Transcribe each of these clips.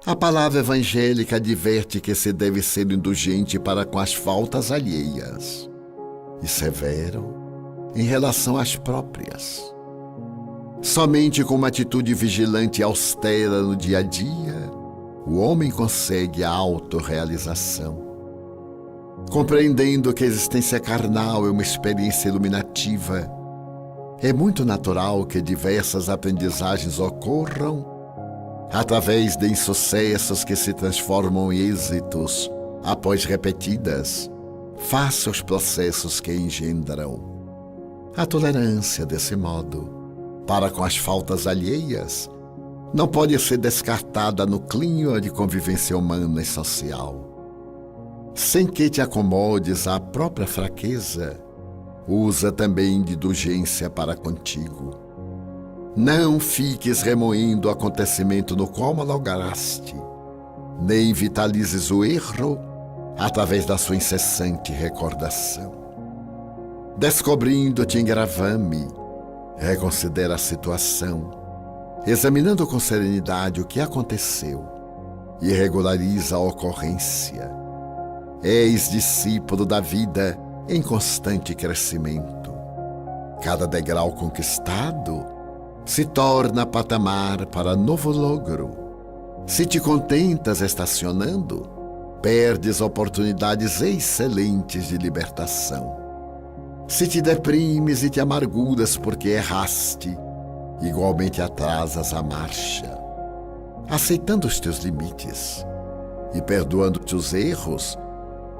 A palavra evangélica adverte que se deve ser indulgente para com as faltas alheias e severo em relação às próprias. Somente com uma atitude vigilante e austera no dia a dia, o homem consegue a autorrealização. Compreendendo que a existência carnal é uma experiência iluminativa, é muito natural que diversas aprendizagens ocorram através de insucessos que se transformam em êxitos após repetidas, face aos processos que engendram. A tolerância, desse modo, para com as faltas alheias, não pode ser descartada no clínio de convivência humana e social. Sem que te acomodes à própria fraqueza, usa também de indulgência para contigo. Não fiques remoendo o acontecimento no qual malograste, nem vitalizes o erro através da sua incessante recordação. Descobrindo-te em gravame, reconsidera a situação, examinando com serenidade o que aconteceu e regulariza a ocorrência. És discípulo da vida em constante crescimento. Cada degrau conquistado se torna patamar para novo logro. Se te contentas estacionando, perdes oportunidades excelentes de libertação. Se te deprimes e te amarguras porque erraste, igualmente atrasas a marcha. Aceitando os teus limites e perdoando-te os erros,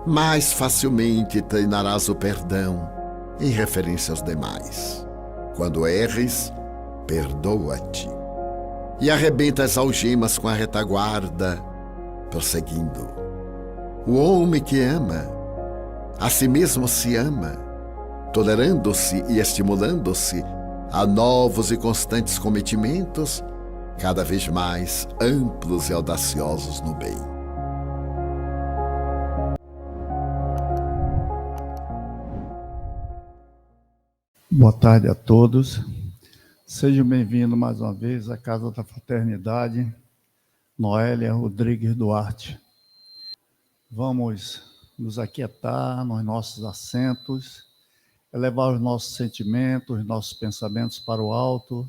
mais facilmente treinarás o perdão em referência aos demais. Quando erres, perdoa-te e arrebenta as algemas com a retaguarda, prosseguindo. O homem que ama, a si mesmo se ama, tolerando-se e estimulando-se a novos e constantes cometimentos, cada vez mais amplos e audaciosos no bem. Boa tarde a todos. Sejam bem-vindos mais uma vez à Casa da Fraternidade, Noélia Rodrigues Duarte. Vamos nos aquietar nos nossos assentos, elevar os nossos sentimentos, os nossos pensamentos para o alto,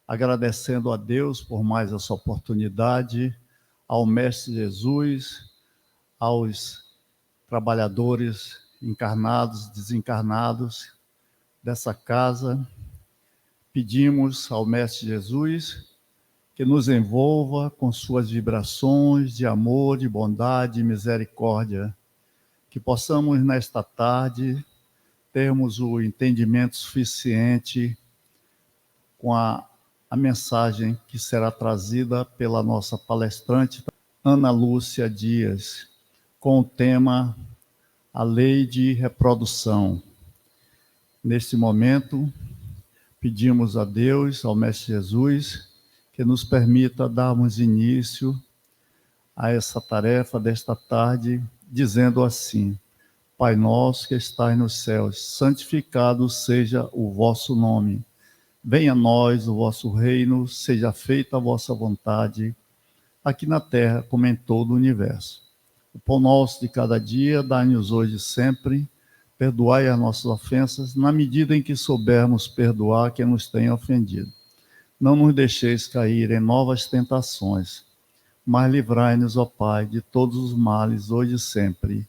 agradecendo a Deus por mais essa oportunidade, ao Mestre Jesus, aos trabalhadores encarnados, desencarnados dessa casa. Pedimos ao Mestre Jesus que nos envolva com suas vibrações de amor, de bondade e misericórdia, que possamos nesta tarde termos o entendimento suficiente com a mensagem que será trazida pela nossa palestrante, Ana Lúcia Dias, com o tema A Lei de Reprodução. Neste momento, pedimos a Deus, ao Mestre Jesus, que nos permita darmos início a essa tarefa desta tarde, dizendo assim: Pai nosso que estais nos céus, santificado seja o vosso nome. Venha a nós o vosso reino, seja feita a vossa vontade, aqui na terra como em todo o universo. O pão nosso de cada dia, dai-nos hoje e sempre. Perdoai as nossas ofensas, na medida em que soubermos perdoar quem nos tem ofendido. Não nos deixeis cair em novas tentações, mas livrai-nos, ó Pai, de todos os males, hoje e sempre.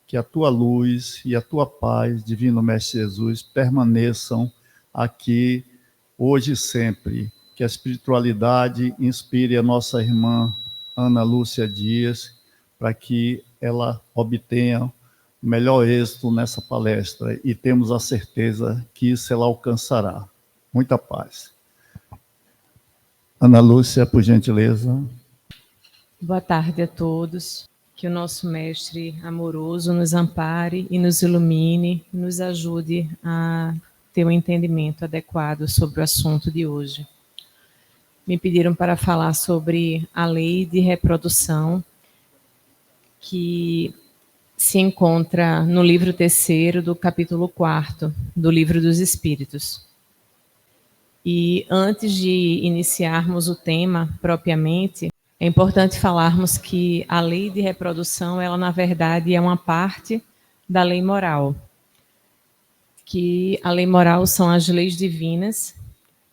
Que a tua luz e a tua paz, Divino Mestre Jesus, permaneçam aqui, hoje e sempre. Que a espiritualidade inspire a nossa irmã Ana Lúcia Dias, para que ela obtenha o melhor êxito nessa palestra, e temos a certeza que isso ela alcançará. Muita paz. Ana Lúcia, por gentileza. Boa tarde a todos. Que o nosso mestre amoroso nos ampare e nos ilumine, e nos ajude a ter um entendimento adequado sobre o assunto de hoje. Me pediram para falar sobre a lei de reprodução, que se encontra no livro 3º do capítulo 4º do Livro dos Espíritos. E antes de iniciarmos o tema propriamente, É importante falarmos que a lei de reprodução, ela na verdade é uma parte da lei moral. Que a lei moral são as leis divinas,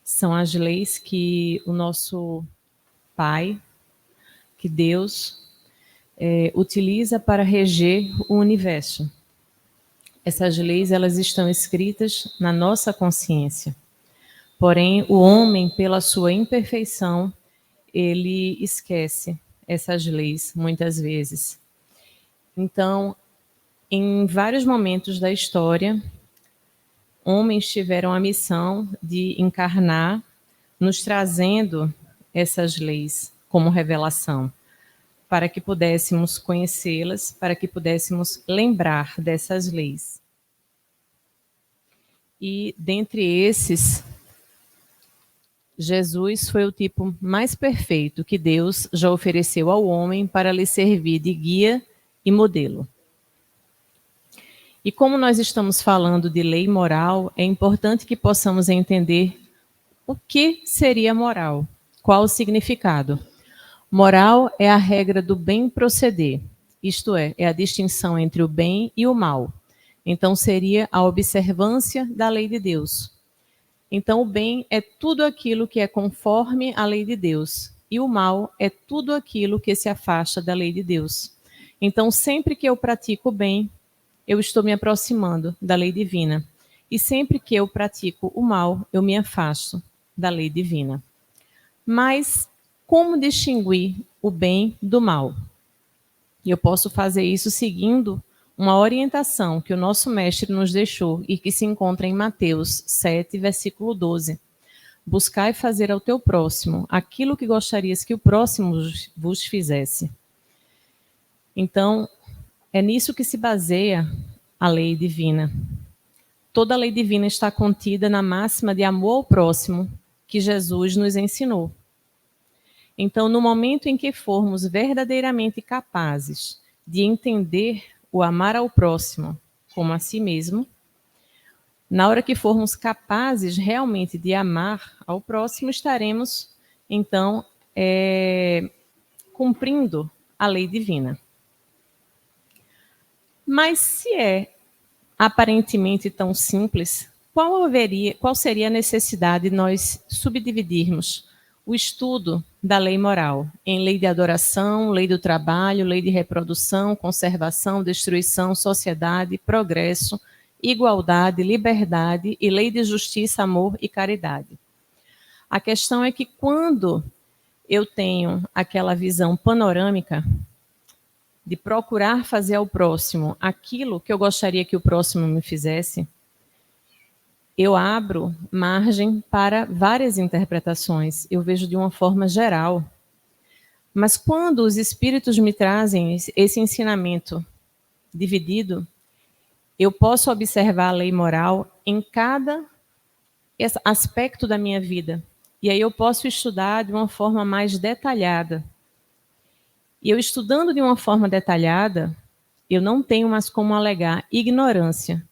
são as leis que o nosso Pai, que Deus, utiliza para reger o universo. Essas leis, elas estão escritas na nossa consciência. Porém, o homem, pela sua imperfeição, ele esquece essas leis, muitas vezes. Então, em vários momentos da história, homens tiveram a missão de encarnar, nos trazendo essas leis como revelação, para que pudéssemos conhecê-las, para que pudéssemos lembrar dessas leis. E, dentre esses, Jesus foi o tipo mais perfeito que Deus já ofereceu ao homem para lhe servir de guia e modelo. E como nós estamos falando de lei moral, é importante que possamos entender o que seria moral, qual o significado. Moral é a regra do bem proceder, isto é a distinção entre o bem e o mal. Então, seria a observância da lei de Deus. Então, o bem é tudo aquilo que é conforme à lei de Deus, e o mal é tudo aquilo que se afasta da lei de Deus. Então, sempre que eu pratico o bem, eu estou me aproximando da lei divina. E sempre que eu pratico o mal, eu me afasto da lei divina. Mas como distinguir o bem do mal? E eu posso fazer isso seguindo uma orientação que o nosso mestre nos deixou e que se encontra em Mateus 7, versículo 12. Buscai fazer ao teu próximo aquilo que gostarias que o próximo vos fizesse. Então, é nisso que se baseia a lei divina. Toda a lei divina está contida na máxima de amor ao próximo que Jesus nos ensinou. Então, no momento em que formos verdadeiramente capazes de entender o amar ao próximo como a si mesmo, na hora que formos capazes realmente de amar ao próximo, estaremos, então, cumprindo a lei divina. Mas se é aparentemente tão simples, qual seria a necessidade de nós subdividirmos o estudo da lei moral em lei de adoração, lei do trabalho, lei de reprodução, conservação, destruição, sociedade, progresso, igualdade, liberdade e lei de justiça, amor e caridade? A questão é que quando eu tenho aquela visão panorâmica de procurar fazer ao próximo aquilo que eu gostaria que o próximo me fizesse, eu abro margem para várias interpretações. Eu vejo de uma forma geral. Mas quando os espíritos me trazem esse ensinamento dividido, eu posso observar a lei moral em cada aspecto da minha vida. E aí eu posso estudar de uma forma mais detalhada. E eu estudando de uma forma detalhada, eu não tenho mais como alegar ignorância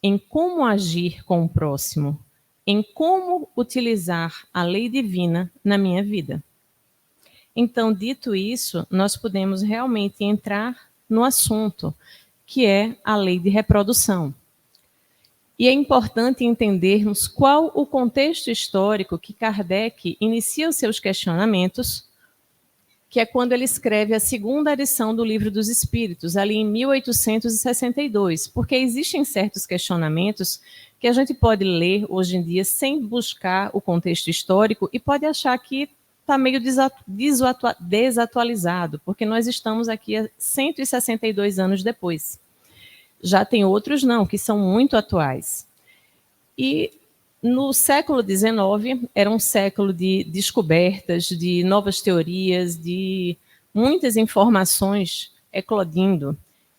em como agir com o próximo, em como utilizar a lei divina na minha vida. Então, dito isso, nós podemos realmente entrar no assunto, que é a lei de reprodução. E é importante entendermos qual o contexto histórico que Kardec inicia os seus questionamentos, que é quando ele escreve a segunda edição do Livro dos Espíritos, ali em 1862, porque existem certos questionamentos que a gente pode ler hoje em dia sem buscar o contexto histórico e pode achar que está meio desatualizado, porque nós estamos aqui há 162 anos depois. Já tem outros não, que são muito atuais. E no século XIX, era um século de descobertas, de novas teorias, de muitas informações eclodindo.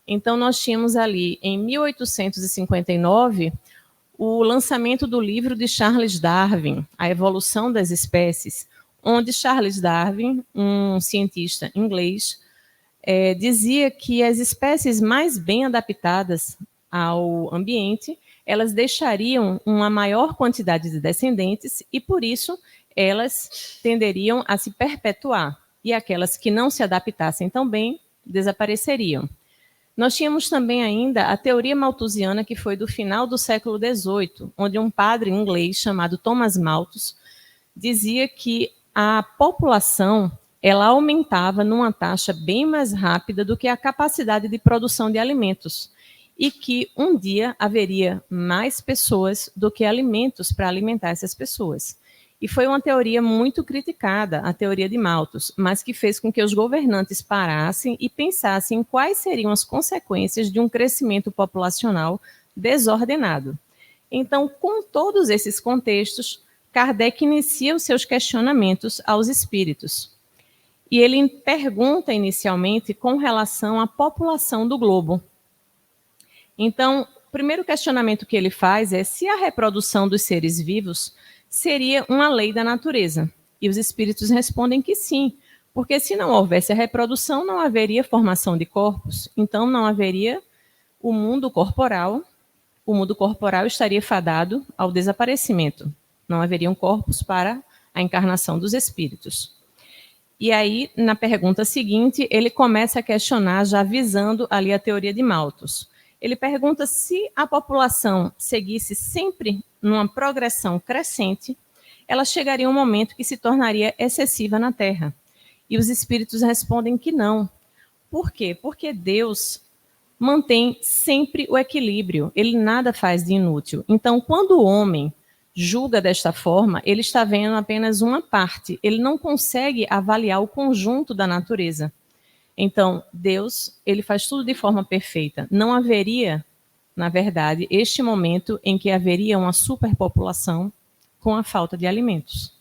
Então, nós tínhamos ali, em 1859, o lançamento do livro de Charles Darwin, A Evolução das Espécies, onde Charles Darwin, um cientista inglês, dizia que as espécies mais bem adaptadas ao ambiente elas deixariam uma maior quantidade de descendentes e, por isso, elas tenderiam a se perpetuar. e aquelas que não se adaptassem tão bem desapareceriam. Nós tínhamos também ainda a teoria malthusiana, que foi do final do século XVIII, onde um padre inglês chamado Thomas Malthus dizia que a população ela aumentava numa taxa bem mais rápida do que a capacidade de produção de alimentos, e que um dia haveria mais pessoas do que alimentos para alimentar essas pessoas. E foi uma teoria muito criticada, a teoria de Malthus, mas que fez com que os governantes parassem e pensassem em quais seriam as consequências de um crescimento populacional desordenado. Então, com todos esses contextos, Kardec inicia os seus questionamentos aos espíritos. E ele pergunta inicialmente com relação à população do globo. Então, o primeiro questionamento que ele faz é se a reprodução dos seres vivos seria uma lei da natureza. E os espíritos respondem que sim, porque se não houvesse a reprodução, não haveria formação de corpos, então não haveria o mundo corporal estaria fadado ao desaparecimento, não haveriam corpos para a encarnação dos espíritos. E aí, na pergunta seguinte, ele começa a questionar, já visando ali a teoria de Malthus. Ele pergunta se a população seguisse sempre numa progressão crescente, ela chegaria a um momento que se tornaria excessiva na Terra. E os espíritos respondem que não. Por quê? Porque Deus mantém sempre o equilíbrio, ele nada faz de inútil. Então, quando o homem julga desta forma, ele está vendo apenas uma parte, ele não consegue avaliar o conjunto da natureza. Então, Deus, ele faz tudo de forma perfeita. Não haveria, na verdade, este momento em que haveria uma superpopulação com a falta de alimentos.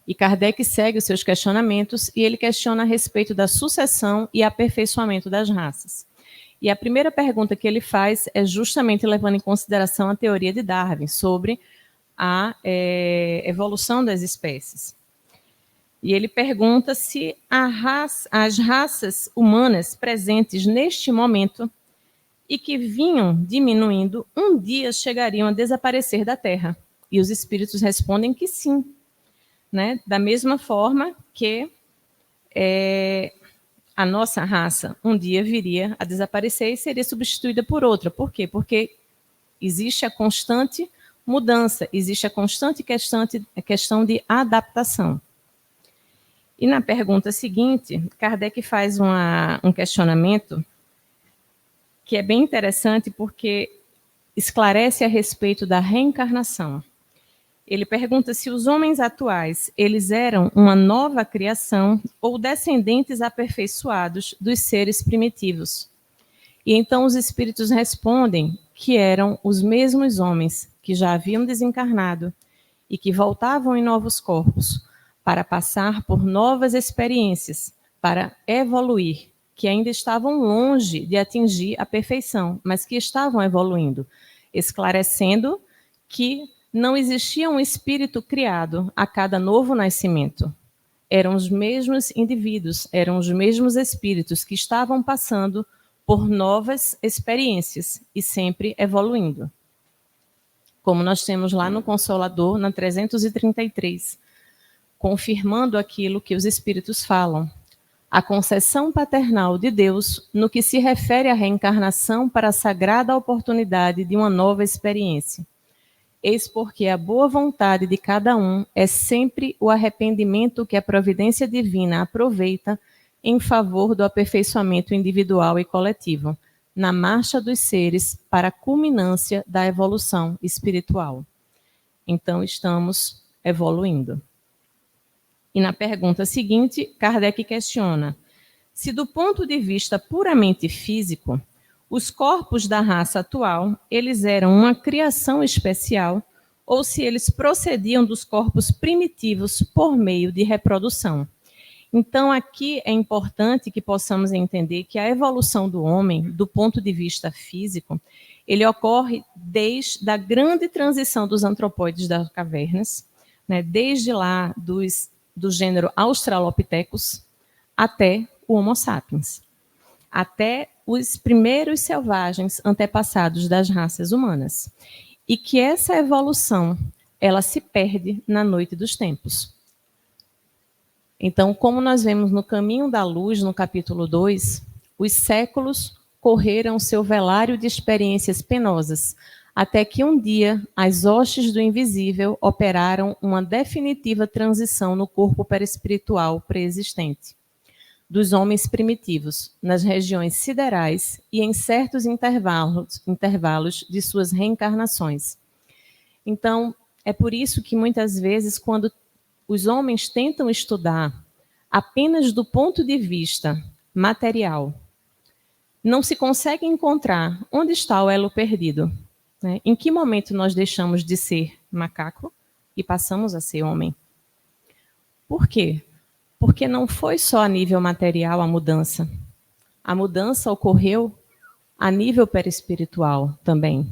E Kardec segue os seus questionamentos e ele questiona a respeito da sucessão e aperfeiçoamento das raças. E a primeira pergunta que ele faz é justamente levando em consideração a teoria de Darwin sobre a evolução das espécies. E ele pergunta se as raças humanas presentes neste momento e que vinham diminuindo, um dia chegariam a desaparecer da Terra. E os espíritos respondem que sim, né? Da mesma forma que a nossa raça um dia viria a desaparecer e seria substituída por outra. Por quê? Porque existe a constante mudança, existe a constante questão de adaptação. E na pergunta seguinte, Kardec faz um questionamento que é bem interessante porque esclarece a respeito da reencarnação. Ele pergunta se os homens atuais, eles eram uma nova criação ou descendentes aperfeiçoados dos seres primitivos. E então os espíritos respondem que eram os mesmos homens que já haviam desencarnado e que voltavam em novos corpos para passar por novas experiências, para evoluir, que ainda estavam longe de atingir a perfeição, mas que estavam evoluindo, esclarecendo que não existia um espírito criado a cada novo nascimento. Eram os mesmos indivíduos, eram os mesmos espíritos que estavam passando por novas experiências e sempre evoluindo. Como nós temos lá no Consolador, na 333, confirmando aquilo que os espíritos falam. A concessão paternal de Deus no que se refere à reencarnação para a sagrada oportunidade de uma nova experiência. Eis porque a boa vontade de cada um é sempre o arrependimento que a providência divina aproveita em favor do aperfeiçoamento individual e coletivo, na marcha dos seres para a culminância da evolução espiritual. Então, estamos evoluindo. E na pergunta seguinte, Kardec questiona se, do ponto de vista puramente físico, os corpos da raça atual, eles eram uma criação especial ou se eles procediam dos corpos primitivos por meio de reprodução. Então, aqui é importante que possamos entender que a evolução do homem, do ponto de vista físico, ele ocorre desde a grande transição dos antropóides das cavernas, né, desde lá do gênero Australopithecus até o Homo sapiens, até os primeiros selvagens antepassados das raças humanas. E que essa evolução, ela se perde na noite dos tempos. Então, como nós vemos no Caminho da Luz, no capítulo 2, os séculos correram seu velário de experiências penosas, até que um dia as hostes do invisível operaram uma definitiva transição no corpo perispiritual pré-existente dos homens primitivos, nas regiões siderais e em certos intervalos de suas reencarnações. Então, é por isso que muitas vezes, quando os homens tentam estudar apenas do ponto de vista material, não se consegue encontrar onde está o elo perdido. Né? Em que momento nós deixamos de ser macaco e passamos a ser homem? Por quê? Porque não foi só a nível material a mudança. A mudança ocorreu a nível perispiritual também.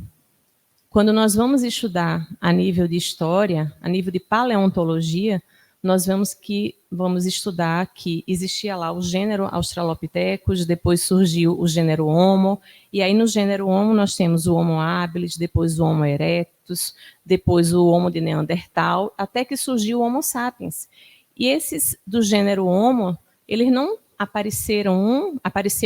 Quando nós vamos estudar a nível de história, a nível de paleontologia, nós vamos estudar que existia lá o gênero Australopithecus, depois surgiu o gênero Homo, e aí no gênero Homo nós temos o Homo habilis, depois o Homo erectus, depois o Homo de Neandertal, até que surgiu o Homo sapiens. E esses do gênero Homo, eles não apareceu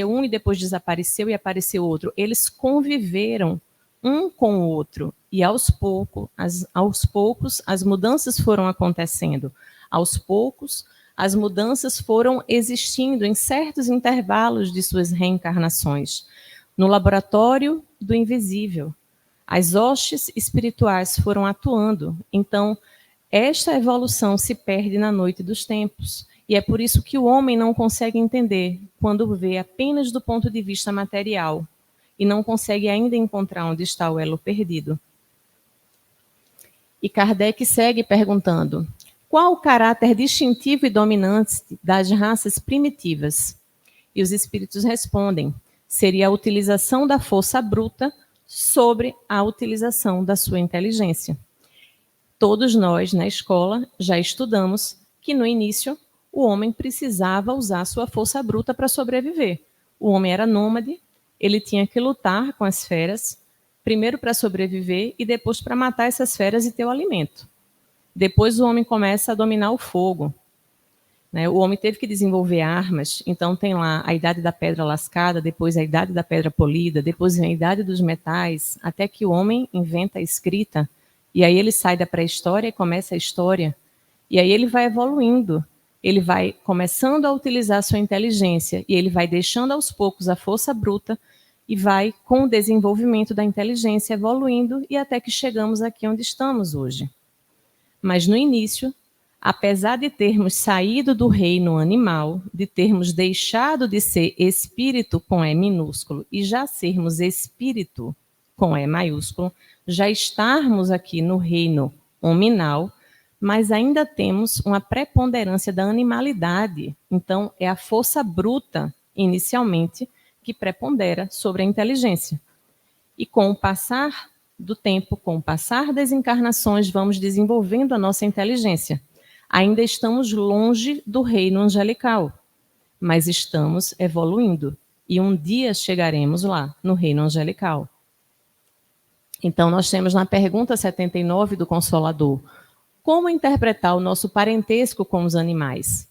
um e depois desapareceu e apareceu outro. Eles conviveram um com o outro. E aos poucos as mudanças foram acontecendo. Aos poucos, as mudanças foram existindo em certos intervalos de suas reencarnações. No laboratório do invisível, as hostes espirituais foram atuando. Então, esta evolução se perde na noite dos tempos. E é por isso que o homem não consegue entender quando vê apenas do ponto de vista material e não consegue ainda encontrar onde está o elo perdido. E Kardec segue perguntando: qual o caráter distintivo e dominante das raças primitivas? E os espíritos respondem: seria a utilização da força bruta sobre a utilização da sua inteligência. Todos nós, na escola, já estudamos que, no início, o homem precisava usar sua força bruta para sobreviver. O homem era nômade, ele tinha que lutar com as feras, primeiro para sobreviver e depois para matar essas feras e ter o alimento. Depois o homem começa a dominar o fogo. Né? O homem teve que desenvolver armas, então tem lá a idade da pedra lascada, depois a idade da pedra polida, depois a idade dos metais, até que o homem inventa a escrita. E aí ele sai da pré-história e começa a história. E aí ele vai evoluindo. Ele vai começando a utilizar a sua inteligência e ele vai deixando aos poucos a força bruta e vai, com o desenvolvimento da inteligência, evoluindo e até que chegamos aqui onde estamos hoje. Mas no início, apesar de termos saído do reino animal, de termos deixado de ser espírito com E minúsculo e já sermos espírito com E maiúsculo, já estarmos aqui no reino hominal, mas ainda temos uma preponderância da animalidade. Então, é a força bruta, inicialmente, que prepondera sobre a inteligência. E com o passar do tempo, com o passar das encarnações, vamos desenvolvendo a nossa inteligência. Ainda estamos longe do reino angelical, mas estamos evoluindo. E um dia chegaremos lá, no reino angelical. Então, nós temos na pergunta 79 do Consolador: como interpretar o nosso parentesco com os animais?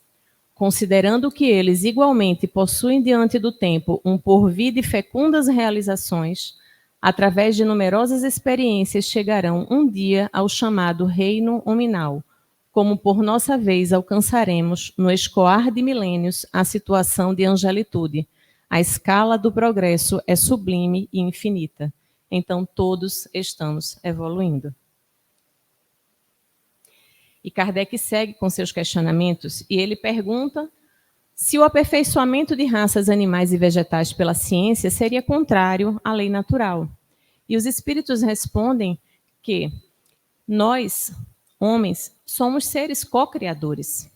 Considerando que eles igualmente possuem diante do tempo um porvir de fecundas realizações, através de numerosas experiências chegarão um dia ao chamado reino hominal, como por nossa vez alcançaremos, no escoar de milênios, a situação de angelitude. A escala do progresso é sublime e infinita. Então, todos estamos evoluindo. E Kardec segue com seus questionamentos e ele pergunta se o aperfeiçoamento de raças animais e vegetais pela ciência seria contrário à lei natural. E os espíritos respondem que nós, homens, somos seres co-criadores.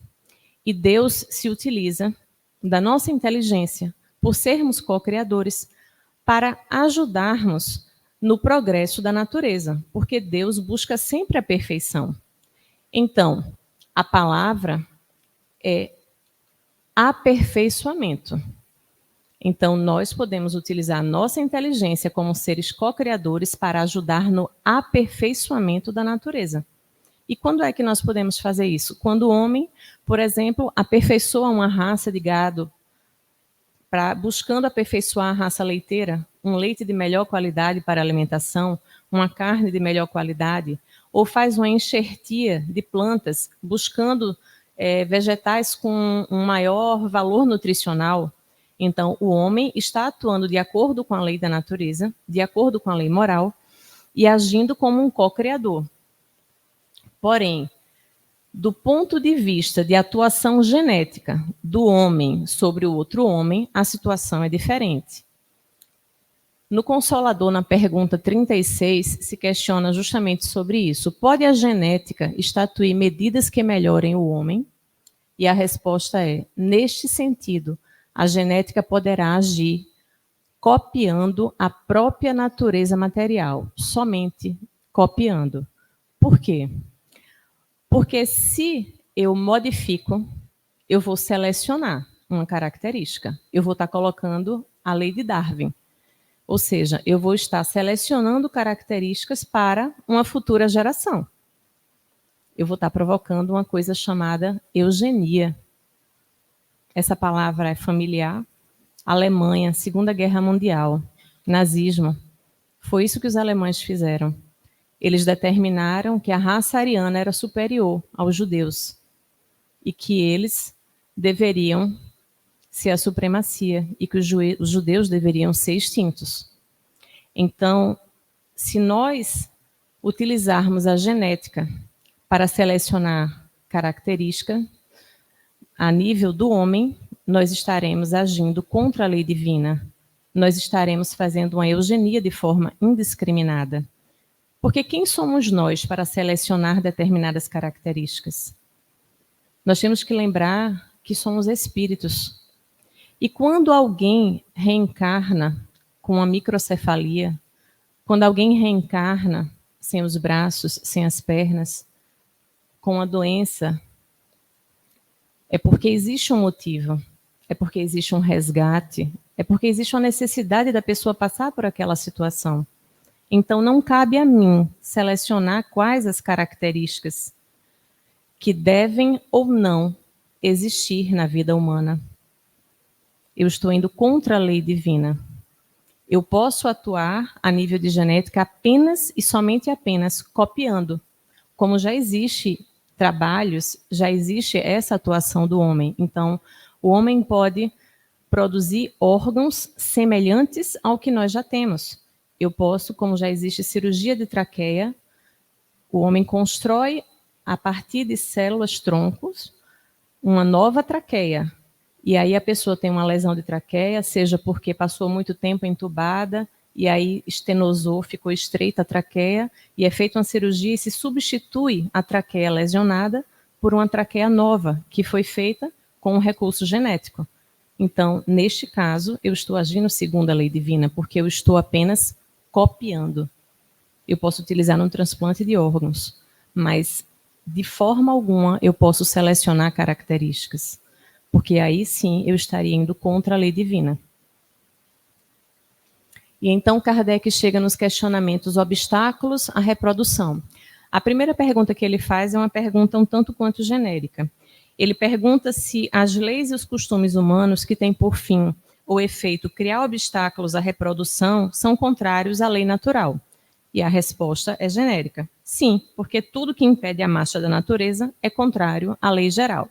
E Deus se utiliza da nossa inteligência, por sermos co-criadores, para ajudarmos no progresso da natureza, porque Deus busca sempre a perfeição. Então, a palavra é aperfeiçoamento. Então, nós podemos utilizar a nossa inteligência como seres co-criadores para ajudar no aperfeiçoamento da natureza. E quando é que nós podemos fazer isso? Quando o homem, por exemplo, aperfeiçoa uma raça de gado, buscando aperfeiçoar a raça leiteira, um leite de melhor qualidade para alimentação, uma carne de melhor qualidade, ou faz uma enxertia de plantas, buscando vegetais com um maior valor nutricional. Então, o homem está atuando de acordo com a lei da natureza, de acordo com a lei moral, e agindo como um co-criador. Porém, do ponto de vista de atuação genética do homem sobre o outro homem, a situação é diferente. No Consolador, na pergunta 36, se questiona justamente sobre isso. Pode a genética estatuir medidas que melhorem o homem? E a resposta é, neste sentido, a genética poderá agir copiando a própria natureza material, somente copiando. Por quê? Porque se eu modifico, eu vou selecionar uma característica. Eu vou estar colocando a lei de Darwin. Ou seja, eu vou estar selecionando características para uma futura geração. Eu vou estar provocando uma coisa chamada eugenia. Essa palavra é familiar. Alemanha, Segunda Guerra Mundial, nazismo. Foi isso que os alemães fizeram. Eles determinaram que a raça ariana era superior aos judeus e que eles deveriam ser a supremacia e que os judeus deveriam ser extintos. Então, se nós utilizarmos a genética para selecionar característica a nível do homem, nós estaremos agindo contra a lei divina. Nós estaremos fazendo uma eugenia de forma indiscriminada. Porque quem somos nós para selecionar determinadas características? Nós temos que lembrar que somos espíritos. E quando alguém reencarna com uma microcefalia, quando alguém reencarna sem os braços, sem as pernas, com a doença, é porque existe um motivo, é porque existe um resgate, é porque existe uma necessidade da pessoa passar por aquela situação. Então, não cabe a mim selecionar quais as características que devem ou não existir na vida humana. Eu estou indo contra a lei divina. Eu posso atuar a nível de genética apenas e somente apenas copiando. Como já existe trabalhos, já existe essa atuação do homem. Então, o homem pode produzir órgãos semelhantes ao que nós já temos. Eu posso, como já existe cirurgia de traqueia, o homem constrói, a partir de células troncos, uma nova traqueia. E aí a pessoa tem uma lesão de traqueia, seja porque passou muito tempo entubada, e aí estenosou, ficou estreita a traqueia, e é feita uma cirurgia e se substitui a traqueia lesionada por uma traqueia nova, que foi feita com um recurso genético. Então, neste caso, eu estou agindo segundo a lei divina, porque eu estou apenas copiando. Eu posso utilizar um transplante de órgãos, mas de forma alguma eu posso selecionar características, porque aí sim eu estaria indo contra a lei divina. E então Kardec chega nos questionamentos obstáculos à reprodução. A primeira pergunta que ele faz é uma pergunta um tanto quanto genérica. Ele pergunta se as leis e os costumes humanos que têm por fim ou efeito criar obstáculos à reprodução são contrários à lei natural. E a resposta é genérica. Sim, porque tudo que impede a marcha da natureza é contrário à lei geral.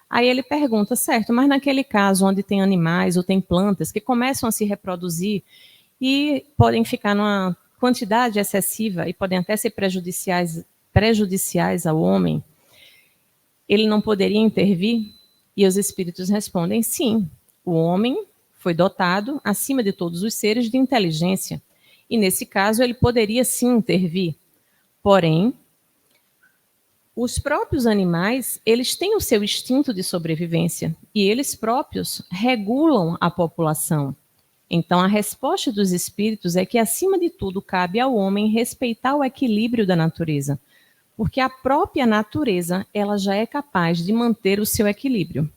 Aí ele pergunta, certo, mas naquele caso onde tem animais ou tem plantas que começam a se reproduzir e podem ficar numa quantidade excessiva e podem até ser prejudiciais ao homem, ele não poderia intervir? E os espíritos respondem, sim, o homem foi dotado, acima de todos os seres, de inteligência. E nesse caso ele poderia sim intervir. Porém, os próprios animais, eles têm o seu instinto de sobrevivência e eles próprios regulam a população. Então, a resposta dos espíritos é que, acima de tudo, cabe ao homem respeitar o equilíbrio da natureza, porque a própria natureza, ela já é capaz de manter o seu equilíbrio.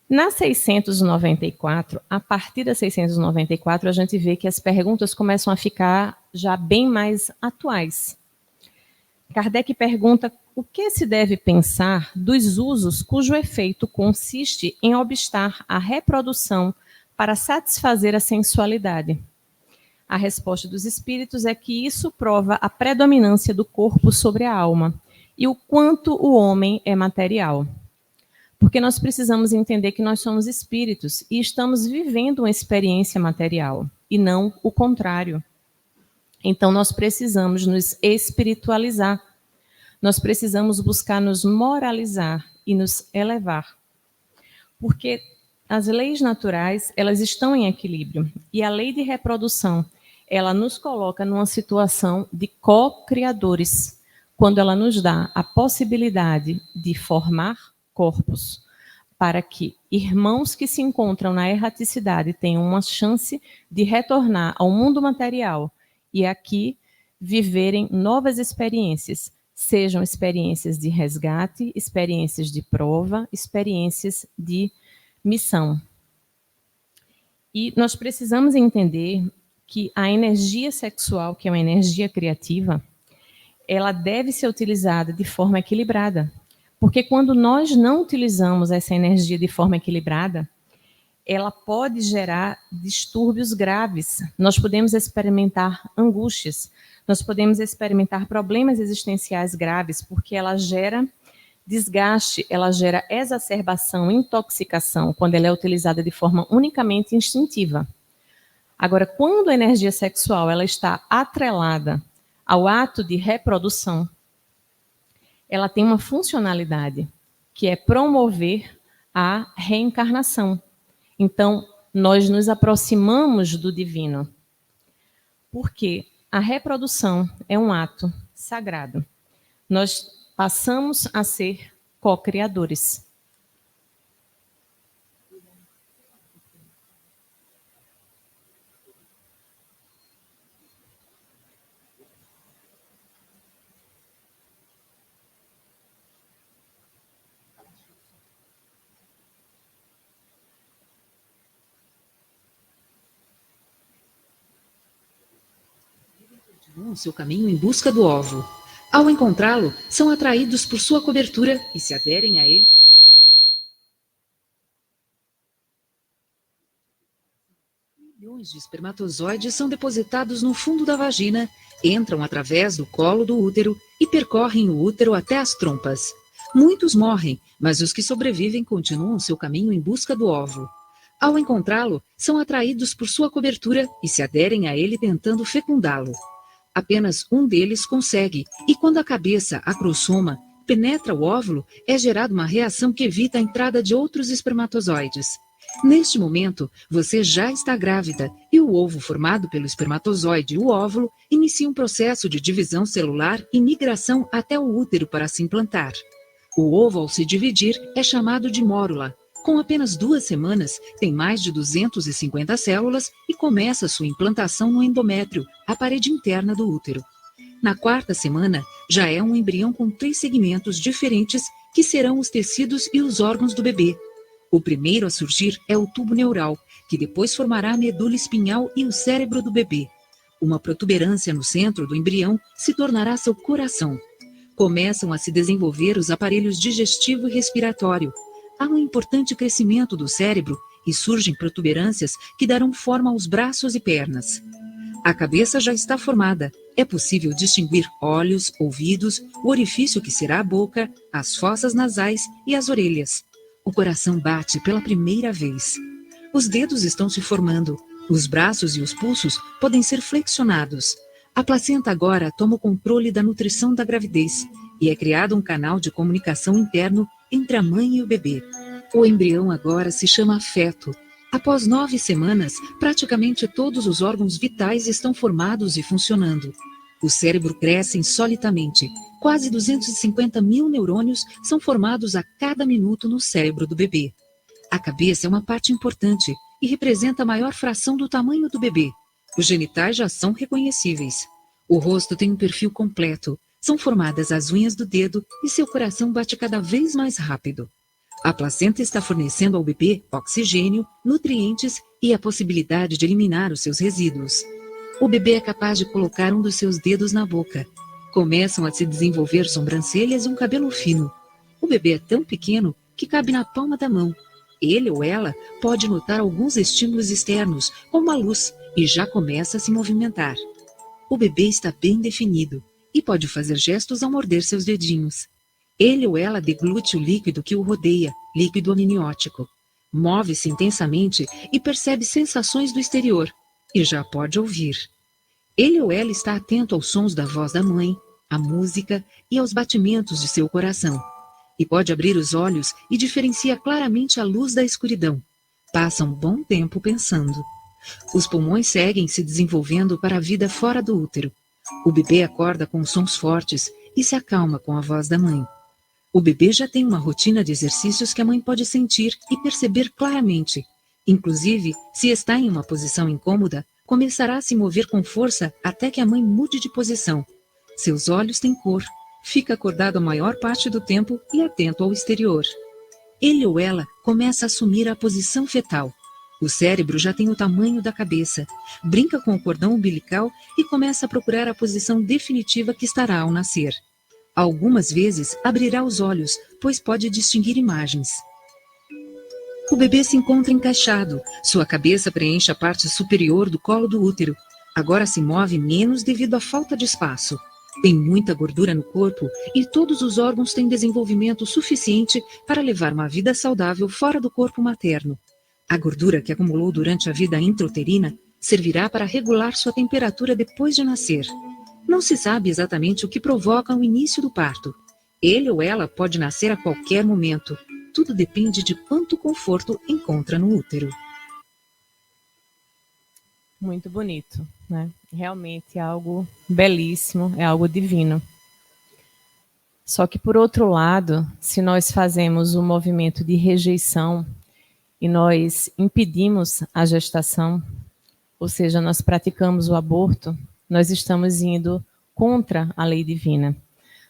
Na 694, a partir da 694, a gente vê que as perguntas começam a ficar já bem mais atuais. Kardec pergunta o que se deve pensar dos usos cujo efeito consiste em obstar a reprodução para satisfazer a sensualidade. A resposta dos espíritos é que isso prova a predominância do corpo sobre a alma e o quanto o homem é material. Porque nós precisamos entender que nós somos espíritos e estamos vivendo uma experiência material, e não o contrário. Então, nós precisamos nos espiritualizar. Nós precisamos buscar nos moralizar e nos elevar. Porque as leis naturais, elas estão em equilíbrio. E a lei de reprodução, ela nos coloca numa situação de co-criadores, quando ela nos dá a possibilidade de formar corpos, para que irmãos que se encontram na erraticidade tenham uma chance de retornar ao mundo material e aqui viverem novas experiências, sejam experiências de resgate, experiências de prova, experiências de missão. E nós precisamos entender que a energia sexual, que é uma energia criativa, ela deve ser utilizada de forma equilibrada. Porque quando nós não utilizamos essa energia de forma equilibrada, ela pode gerar distúrbios graves. Nós podemos experimentar angústias, nós podemos experimentar problemas existenciais graves, porque ela gera desgaste, ela gera exacerbação, intoxicação, quando ela é utilizada de forma unicamente instintiva. Agora, quando a energia sexual ela está atrelada ao ato de reprodução, ela tem uma funcionalidade, que é promover a reencarnação. Então, nós nos aproximamos do divino, porque a reprodução é um ato sagrado. Nós passamos a ser co-criadores. Continuam seu caminho em busca do ovo. Ao encontrá-lo, são atraídos por sua cobertura e se aderem a ele. Milhões de espermatozoides são depositados no fundo da vagina, entram através do colo do útero e percorrem o útero até as trompas. Muitos morrem, mas os que sobrevivem continuam seu caminho em busca do ovo. Ao encontrá-lo, são atraídos por sua cobertura e se aderem a ele tentando fecundá-lo. Apenas um deles consegue, e quando a cabeça acrossoma, penetra o óvulo, é gerada uma reação que evita a entrada de outros espermatozoides. Neste momento, você já está grávida, e o ovo formado pelo espermatozoide e o óvulo inicia um processo de divisão celular e migração até o útero para se implantar. O ovo, ao se dividir, é chamado de mórula. Com apenas 2 semanas, tem mais de 250 células e começa sua implantação no endométrio, a parede interna do útero. Na 4ª semana, já é um embrião com 3 segmentos diferentes que serão os tecidos e os órgãos do bebê. O primeiro a surgir é o tubo neural, que depois formará a medula espinhal e o cérebro do bebê. Uma protuberância no centro do embrião se tornará seu coração. Começam a se desenvolver os aparelhos digestivo e respiratório. Há um importante crescimento do cérebro e surgem protuberâncias que darão forma aos braços e pernas. A cabeça já está formada. É possível distinguir olhos, ouvidos, o orifício que será a boca, as fossas nasais e as orelhas. O coração bate pela primeira vez. Os dedos estão se formando. Os braços e os pulsos podem ser flexionados. A placenta agora toma o controle da nutrição da gravidez e é criado um canal de comunicação interno entre a mãe e o bebê. O embrião agora se chama feto. Após 9 semanas, praticamente todos os órgãos vitais estão formados e funcionando. O cérebro cresce insolitamente. Quase 250 mil neurônios são formados a cada minuto no cérebro do bebê. A cabeça é uma parte importante e representa a maior fração do tamanho do bebê. Os genitais já são reconhecíveis. O rosto tem um perfil completo. São formadas as unhas do dedo e seu coração bate cada vez mais rápido. A placenta está fornecendo ao bebê oxigênio, nutrientes e a possibilidade de eliminar os seus resíduos. O bebê é capaz de colocar um dos seus dedos na boca. Começam a se desenvolver sobrancelhas e um cabelo fino. O bebê é tão pequeno que cabe na palma da mão. Ele ou ela pode notar alguns estímulos externos, como a luz, e já começa a se movimentar. O bebê está bem definido e pode fazer gestos ao morder seus dedinhos. Ele ou ela deglute o líquido que o rodeia, líquido amniótico. Move-se intensamente e percebe sensações do exterior, e já pode ouvir. Ele ou ela está atento aos sons da voz da mãe, à música e aos batimentos de seu coração. E pode abrir os olhos e diferencia claramente a luz da escuridão. Passa um bom tempo pensando. Os pulmões seguem se desenvolvendo para a vida fora do útero. O bebê acorda com sons fortes e se acalma com a voz da mãe. O bebê já tem uma rotina de exercícios que a mãe pode sentir e perceber claramente. Inclusive, se está em uma posição incômoda, começará a se mover com força até que a mãe mude de posição. Seus olhos têm cor, fica acordado a maior parte do tempo e atento ao exterior. Ele ou ela começa a assumir a posição fetal. O cérebro já tem o tamanho da cabeça, brinca com o cordão umbilical e começa a procurar a posição definitiva que estará ao nascer. Algumas vezes abrirá os olhos, pois pode distinguir imagens. O bebê se encontra encaixado, sua cabeça preenche a parte superior do colo do útero. Agora se move menos devido à falta de espaço. Tem muita gordura no corpo e todos os órgãos têm desenvolvimento suficiente para levar uma vida saudável fora do corpo materno. A gordura que acumulou durante a vida intrauterina servirá para regular sua temperatura depois de nascer. Não se sabe exatamente o que provoca o início do parto. Ele ou ela pode nascer a qualquer momento. Tudo depende de quanto conforto encontra no útero. Muito bonito, né? Realmente é algo belíssimo, é algo divino. Só que, por outro lado, se nós fazemos um movimento de rejeição e nós impedimos a gestação, ou seja, nós praticamos o aborto, nós estamos indo contra a lei divina.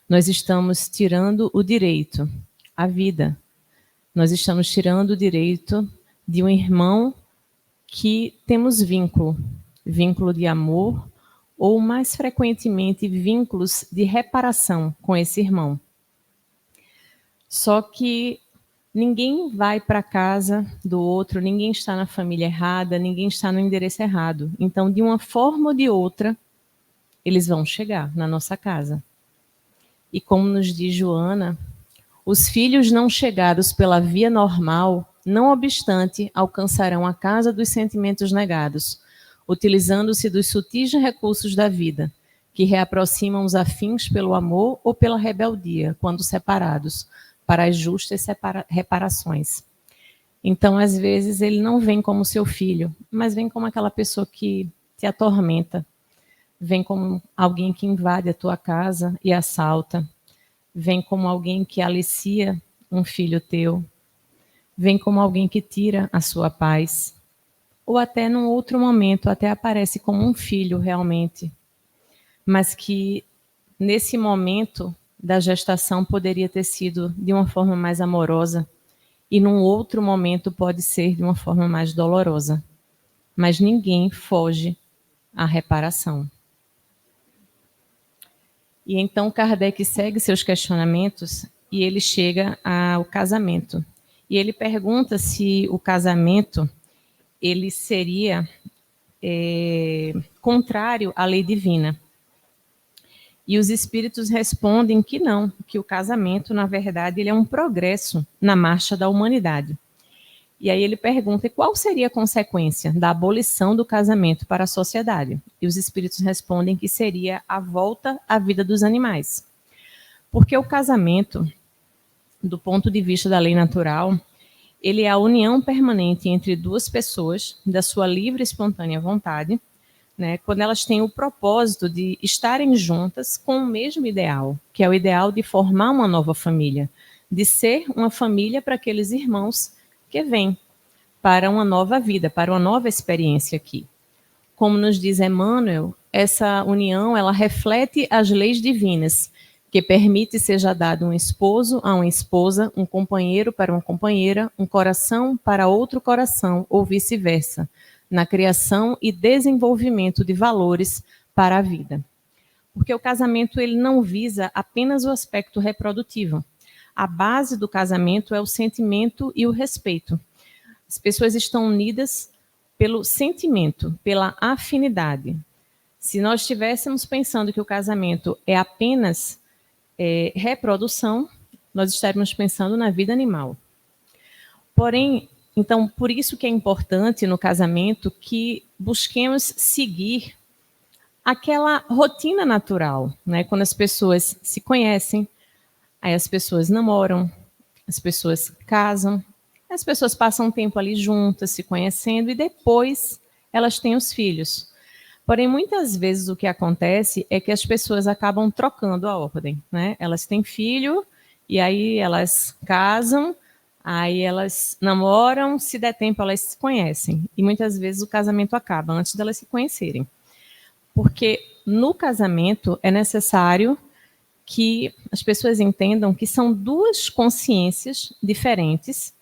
Nós estamos tirando o direito à vida. Nós estamos tirando o direito de um irmão que temos vínculo de amor, ou mais frequentemente vínculos de reparação com esse irmão. Só que ninguém vai para a casa do outro, ninguém está na família errada, ninguém está no endereço errado. Então, de uma forma ou de outra, eles vão chegar na nossa casa. E como nos diz Joana, os filhos não chegados pela via normal, não obstante, alcançarão a casa dos sentimentos negados, utilizando-se dos sutis recursos da vida, que reaproximam os afins pelo amor ou pela rebeldia, quando separados, para as justas reparações. Então, às vezes, ele não vem como seu filho, mas vem como aquela pessoa que te atormenta, vem como alguém que invade a tua casa e assalta, vem como alguém que alicia um filho teu, vem como alguém que tira a sua paz, ou até num outro momento, até aparece como um filho realmente, mas que nesse momento da gestação poderia ter sido de uma forma mais amorosa, e num outro momento pode ser de uma forma mais dolorosa. Mas ninguém foge à reparação. E então Kardec segue seus questionamentos e ele chega ao casamento. E ele pergunta se o casamento ele seria contrário à lei divina. E os espíritos respondem que não, que o casamento, na verdade, ele é um progresso na marcha da humanidade. E aí ele pergunta, qual seria a consequência da abolição do casamento para a sociedade? E os espíritos respondem que seria a volta à vida dos animais. Porque o casamento, do ponto de vista da lei natural, ele é a união permanente entre duas pessoas, da sua livre e espontânea vontade, né, quando elas têm o propósito de estarem juntas com o mesmo ideal, que é o ideal de formar uma nova família, de ser uma família para aqueles irmãos que vêm para uma nova vida, para uma nova experiência aqui. Como nos diz Emmanuel, essa união ela reflete as leis divinas, que permite seja dado um esposo a uma esposa, um companheiro para uma companheira, um coração para outro coração, ou vice-versa, na criação e desenvolvimento de valores para a vida. Porque o casamento ele não visa apenas o aspecto reprodutivo. A base do casamento é o sentimento e o respeito. As pessoas estão unidas pelo sentimento, pela afinidade. Se nós estivéssemos pensando que o casamento é apenas reprodução, nós estaríamos pensando na vida animal. Porém, então, por isso que é importante no casamento que busquemos seguir aquela rotina natural, né? Quando as pessoas se conhecem, aí as pessoas namoram, as pessoas casam, as pessoas passam um tempo ali juntas, se conhecendo, e depois elas têm os filhos. Porém, muitas vezes o que acontece é que as pessoas acabam trocando a ordem, né? Elas têm filho, e aí elas casam, aí elas namoram, se der tempo elas se conhecem. E muitas vezes o casamento acaba antes delas se conhecerem. Porque no casamento é necessário que as pessoas entendam que são duas consciências diferentes,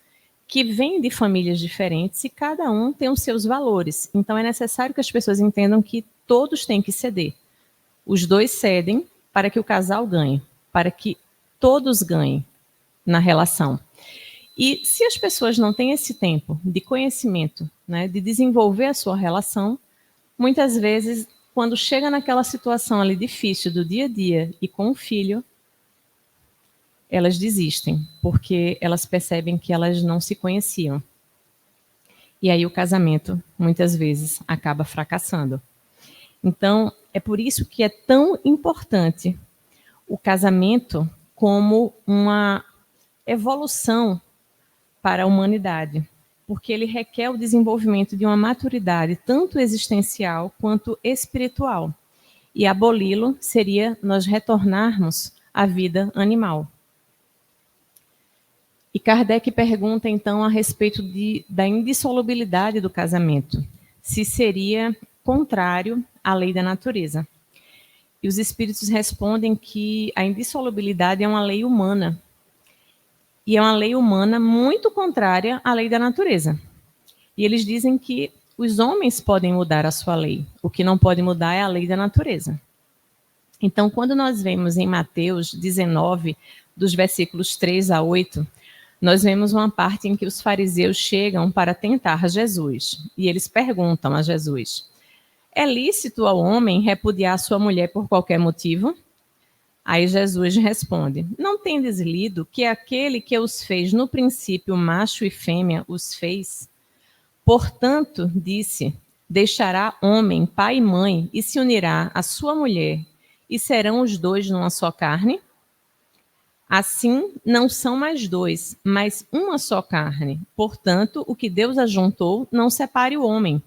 que vêm de famílias diferentes e cada um tem os seus valores. Então é necessário que as pessoas entendam que todos têm que ceder. Os dois cedem para que o casal ganhe, para que todos ganhem na relação. E se as pessoas não têm esse tempo de conhecimento, né, de desenvolver a sua relação, muitas vezes, quando chega naquela situação ali difícil do dia a dia e com o filho, elas desistem, porque elas percebem que elas não se conheciam. E aí o casamento, muitas vezes, acaba fracassando. Então, é por isso que é tão importante o casamento como uma evolução para a humanidade, porque ele requer o desenvolvimento de uma maturidade tanto existencial quanto espiritual. E aboli-lo seria nós retornarmos à vida animal. E Kardec pergunta, então, a respeito da indissolubilidade do casamento, se seria contrário à lei da natureza. E os espíritos respondem que a indissolubilidade é uma lei humana, e é uma lei humana muito contrária à lei da natureza. E eles dizem que os homens podem mudar a sua lei, o que não pode mudar é a lei da natureza. Então, quando nós vemos em Mateus 19, dos versículos 3 a 8, nós vemos uma parte em que os fariseus chegam para tentar Jesus. E eles perguntam a Jesus: é lícito ao homem repudiar sua mulher por qualquer motivo? Aí Jesus responde: não tendes lido que aquele que os fez no princípio macho e fêmea os fez? Portanto, disse, deixará homem, pai e mãe, e se unirá à sua mulher, e serão os dois numa só carne? Assim, não são mais dois, mas uma só carne. Portanto, o que Deus ajuntou, não separe o homem.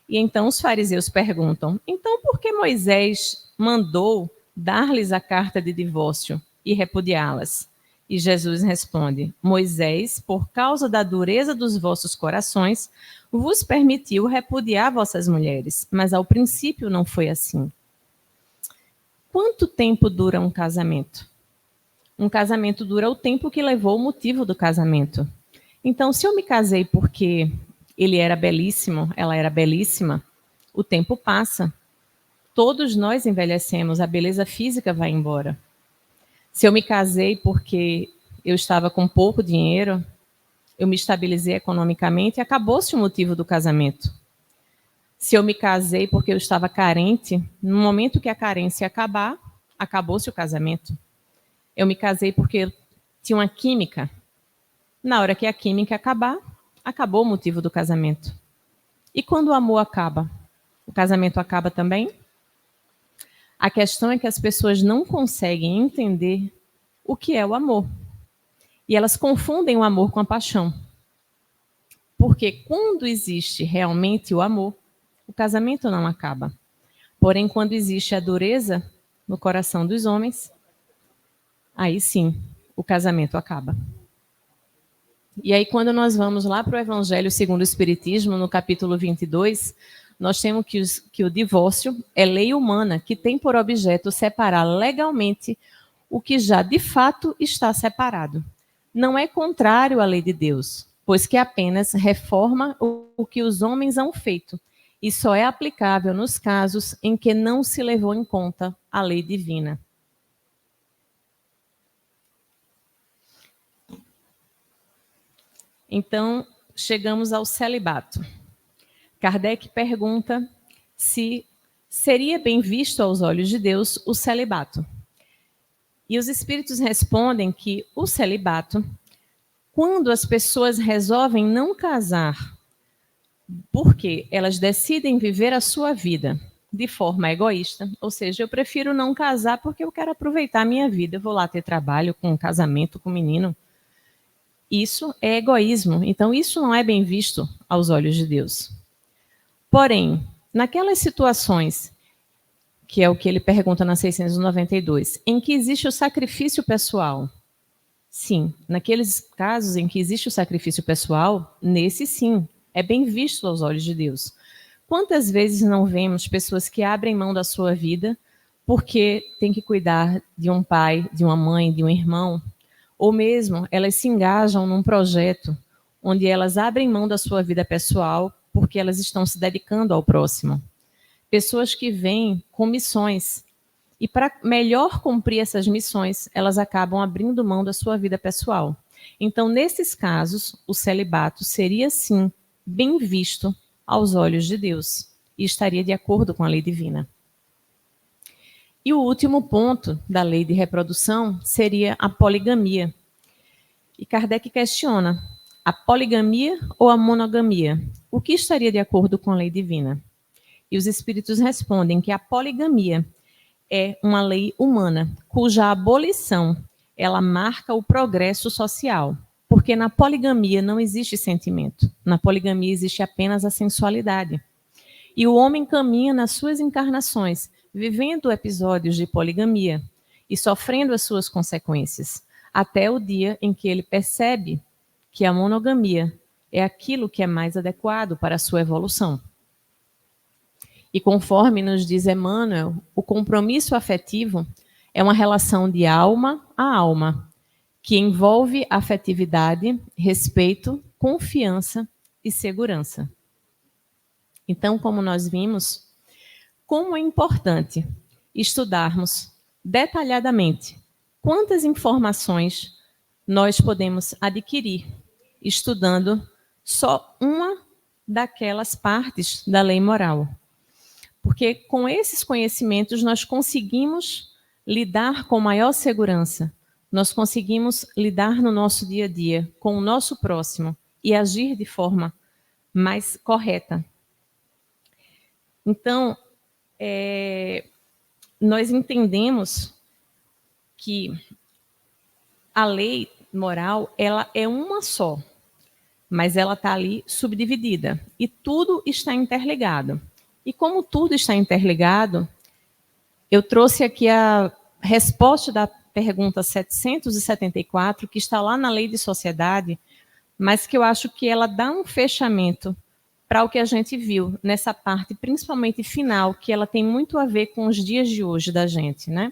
E então os fariseus perguntam: então por que Moisés mandou dar-lhes a carta de divórcio e repudiá-las? E Jesus responde: Moisés, por causa da dureza dos vossos corações, vos permitiu repudiar vossas mulheres, mas ao princípio não foi assim. Quanto tempo dura um casamento? Um casamento dura o tempo que levou o motivo do casamento. Então, se eu me casei porque ele era belíssimo, ela era belíssima, o tempo passa. Todos nós envelhecemos, a beleza física vai embora. Se eu me casei porque eu estava com pouco dinheiro, eu me estabilizei economicamente e acabou-se o motivo do casamento. Se eu me casei porque eu estava carente, no momento que a carência acabar, acabou-se o casamento. Eu me casei porque eu tinha uma química. Na hora que a química acabar, acabou o motivo do casamento. E quando o amor acaba, o casamento acaba também? A questão é que as pessoas não conseguem entender o que é o amor. E elas confundem o amor com a paixão. Porque quando existe realmente o amor, o casamento não acaba. Porém, quando existe a dureza no coração dos homens, aí sim, o casamento acaba. E aí, quando nós vamos lá para o Evangelho segundo o Espiritismo, no capítulo 22, nós temos que o divórcio é lei humana que tem por objeto separar legalmente o que já de fato está separado. Não é contrário à lei de Deus, pois que apenas reforma o que os homens hão feito e só é aplicável nos casos em que não se levou em conta a lei divina. Então, chegamos ao celibato. Kardec pergunta se seria bem visto aos olhos de Deus o celibato. E os espíritos respondem que o celibato, quando as pessoas resolvem não casar, porque elas decidem viver a sua vida de forma egoísta, ou seja, eu prefiro não casar porque eu quero aproveitar a minha vida, eu vou lá ter trabalho com um casamento com um menino. Isso é egoísmo, então isso não é bem visto aos olhos de Deus. Porém, naquelas situações, que é o que ele pergunta na 692, em que existe o sacrifício pessoal. Sim, naqueles casos em que existe o sacrifício pessoal, nesse sim, é bem visto aos olhos de Deus. Quantas vezes não vemos pessoas que abrem mão da sua vida porque tem que cuidar de um pai, de uma mãe, de um irmão, ou mesmo elas se engajam num projeto onde elas abrem mão da sua vida pessoal porque elas estão se dedicando ao próximo. Pessoas que vêm com missões e para melhor cumprir essas missões, elas acabam abrindo mão da sua vida pessoal. Então, nesses casos, o celibato seria, sim, bem visto aos olhos de Deus e estaria de acordo com a lei divina. E o último ponto da lei de reprodução seria a poligamia. E Kardec questiona, a poligamia ou a monogamia? O que estaria de acordo com a lei divina? E os espíritos respondem que a poligamia é uma lei humana, cuja abolição ela marca o progresso social. Porque na poligamia não existe sentimento. Na poligamia existe apenas a sensualidade. E o homem caminha nas suas encarnações, vivendo episódios de poligamia e sofrendo as suas consequências, até o dia em que ele percebe que a monogamia é aquilo que é mais adequado para a sua evolução. E conforme nos diz Emmanuel, o compromisso afetivo é uma relação de alma a alma, que envolve afetividade, respeito, confiança e segurança. Então, como nós vimos, como é importante estudarmos detalhadamente quantas informações nós podemos adquirir estudando só uma daquelas partes da lei moral. Porque com esses conhecimentos nós conseguimos lidar com maior segurança, nós conseguimos lidar no nosso dia a dia com o nosso próximo e agir de forma mais correta. Então, nós entendemos que a lei moral ela é uma só, mas ela está ali subdividida e tudo está interligado. E como tudo está interligado, eu trouxe aqui a resposta da pergunta 774, que está lá na Lei de Sociedade, mas que eu acho que ela dá um fechamento para o que a gente viu nessa parte, principalmente final, que ela tem muito a ver com os dias de hoje da gente, né?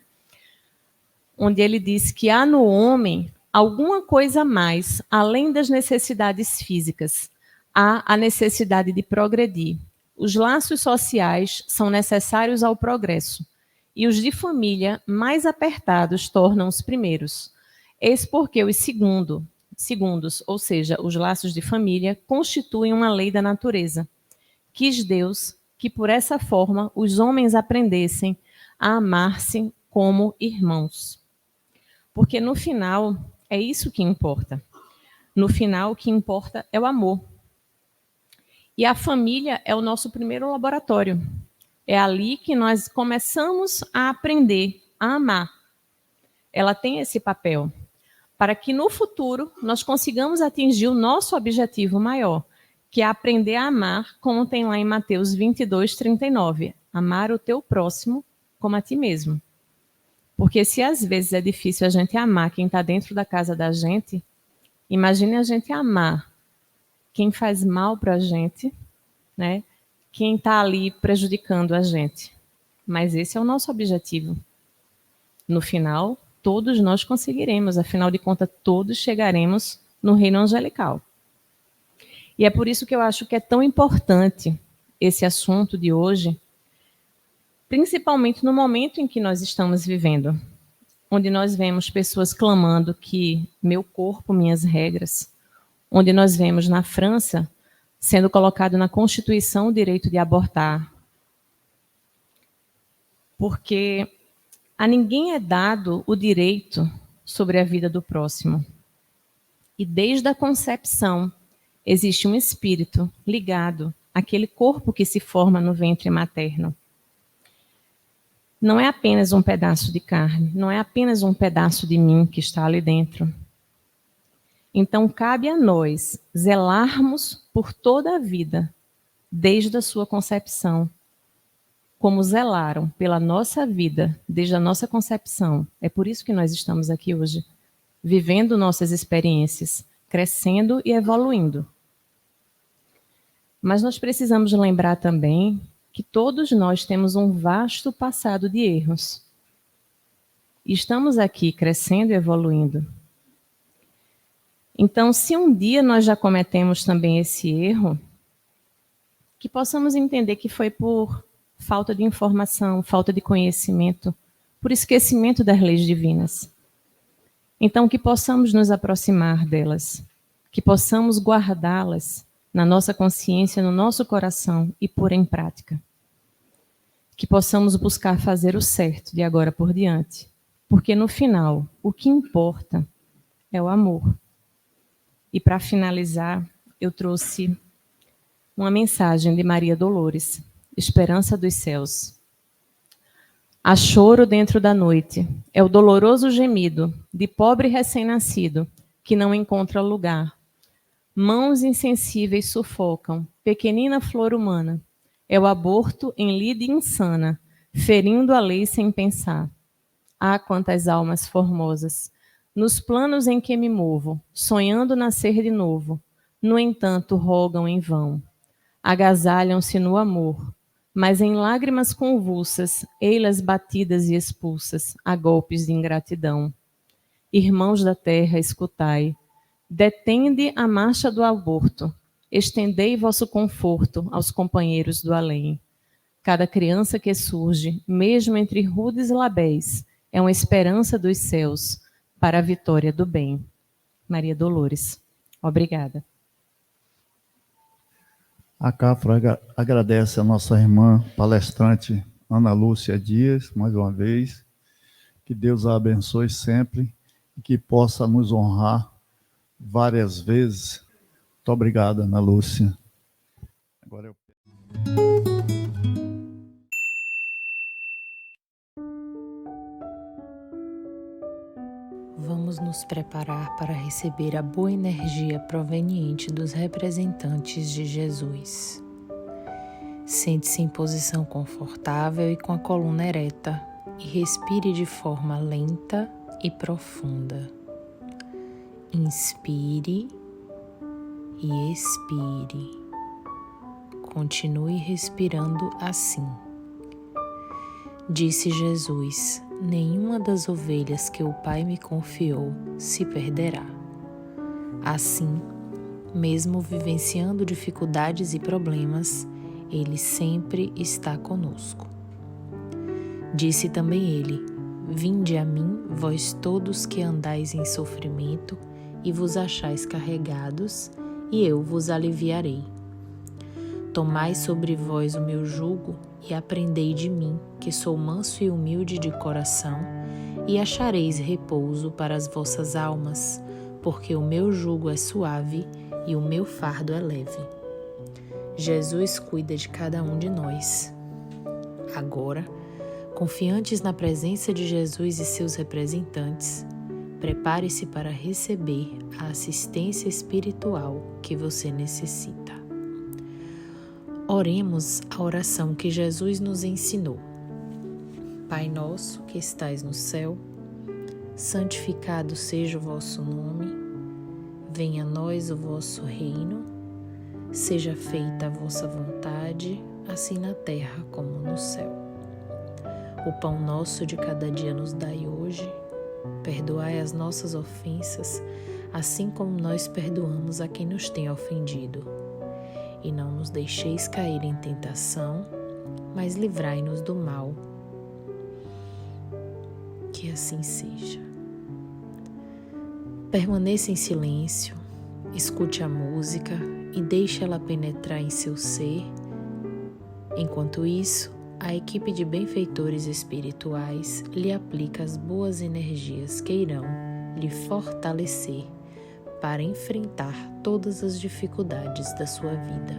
Onde ele diz que há no homem alguma coisa a mais, além das necessidades físicas. Há a necessidade de progredir. Os laços sociais são necessários ao progresso, e os de família mais apertados tornam os primeiros. Eis porque os segundos, ou seja, os laços de família, constituem uma lei da natureza. Quis Deus que por essa forma os homens aprendessem a amar-se como irmãos. Porque no final é isso que importa. No final o que importa é o amor. E a família é o nosso primeiro laboratório. É ali que nós começamos a aprender a amar. Ela tem esse papel, para que no futuro nós consigamos atingir o nosso objetivo maior, que é aprender a amar, como tem lá em Mateus 22, 39. Amar o teu próximo como a ti mesmo. Porque se às vezes é difícil a gente amar quem está dentro da casa da gente, imagine a gente amar quem faz mal para a gente, né? Quem está ali prejudicando a gente. Mas esse é o nosso objetivo. No final, todos nós conseguiremos, afinal de contas, todos chegaremos no reino angelical. E é por isso que eu acho que é tão importante esse assunto de hoje, principalmente no momento em que nós estamos vivendo, onde nós vemos pessoas clamando que meu corpo, minhas regras, onde nós vemos na França sendo colocado na Constituição o direito de abortar, porque a ninguém é dado o direito sobre a vida do próximo. E desde a concepção existe um espírito ligado àquele corpo que se forma no ventre materno. Não é apenas um pedaço de carne, não é apenas um pedaço de mim que está ali dentro. Então, cabe a nós zelarmos por toda a vida, desde a sua concepção, como zelaram pela nossa vida, desde a nossa concepção. É por isso que nós estamos aqui hoje, vivendo nossas experiências, crescendo e evoluindo. Mas nós precisamos lembrar também que todos nós temos um vasto passado de erros. E estamos aqui crescendo e evoluindo. Então, se um dia nós já cometemos também esse erro, que possamos entender que foi por falta de informação, falta de conhecimento, por esquecimento das leis divinas. Então, que possamos nos aproximar delas, que possamos guardá-las na nossa consciência, no nosso coração e pôr em prática. Que possamos buscar fazer o certo de agora por diante, porque no final, o que importa é o amor. E para finalizar, eu trouxe uma mensagem de Maria Dolores, Esperança dos Céus. Há choro dentro da noite, é o doloroso gemido de pobre recém-nascido que não encontra lugar. Mãos insensíveis sufocam, pequenina flor humana. É o aborto em lide insana, ferindo a lei sem pensar. Ah, quantas almas formosas! Nos planos em que me movo, sonhando nascer de novo, no entanto rogam em vão. Agasalham-se no amor, mas em lágrimas convulsas, ei-las batidas e expulsas, a golpes de ingratidão. Irmãos da terra, escutai, detende a marcha do aborto, estendei vosso conforto aos companheiros do além. Cada criança que surge, mesmo entre rudes labéis, é uma esperança dos céus para a vitória do bem. Maria Dolores. Obrigada. A CAFRA agradece a nossa irmã palestrante Ana Lúcia Dias, mais uma vez. Que Deus a abençoe sempre e que possa nos honrar várias vezes. Muito obrigado, Ana Lúcia. Agora eu... Vamos nos preparar para receber a boa energia proveniente dos representantes de Jesus. Sente-se em posição confortável e com a coluna ereta e respire de forma lenta e profunda. Inspire e expire. Continue respirando assim. Disse Jesus: nenhuma das ovelhas que o Pai me confiou se perderá. Assim, mesmo vivenciando dificuldades e problemas, Ele sempre está conosco. Disse também Ele: vinde a mim, vós todos que andais em sofrimento e vos achais carregados, e eu vos aliviarei. Tomai sobre vós o meu jugo e aprendei de mim, que sou manso e humilde de coração, e achareis repouso para as vossas almas, porque o meu jugo é suave e o meu fardo é leve. Jesus cuida de cada um de nós. Agora, confiantes na presença de Jesus e seus representantes, prepare-se para receber a assistência espiritual que você necessita. Oremos a oração que Jesus nos ensinou. Pai nosso que estais no céu, santificado seja o vosso nome, venha a nós o vosso reino, seja feita a vossa vontade, assim na terra como no céu. O pão nosso de cada dia nos dai hoje, perdoai as nossas ofensas, assim como nós perdoamos a quem nos tem ofendido. e não nos deixeis cair em tentação, mas livrai-nos do mal. Que assim seja. Permaneça em silêncio, escute a música e deixe ela penetrar em seu ser. Enquanto isso, a equipe de benfeitores espirituais lhe aplica as boas energias que irão lhe fortalecer para enfrentar todas as dificuldades da sua vida.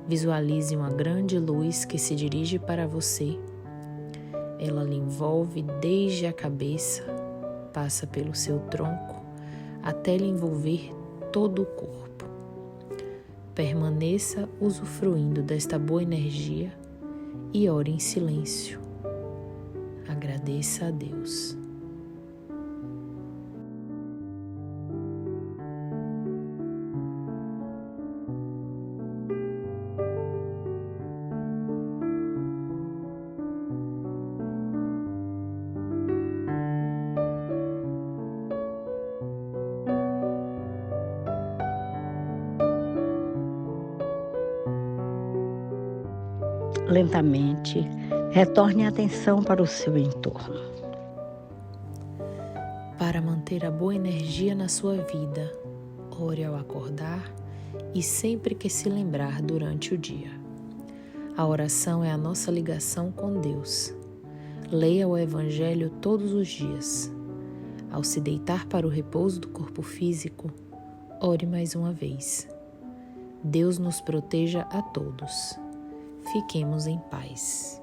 Visualize uma grande luz que se dirige para você. Ela lhe envolve desde a cabeça, passa pelo seu tronco, até lhe envolver todo o corpo. Permaneça usufruindo desta boa energia e ore em silêncio. Agradeça a Deus. Lentamente, retorne a atenção para o seu entorno. Para manter a boa energia na sua vida, ore ao acordar e sempre que se lembrar durante o dia. A oração é a nossa ligação com Deus. Leia o Evangelho todos os dias. Ao se deitar para o repouso do corpo físico, ore mais uma vez. Deus nos proteja a todos. Fiquemos em paz.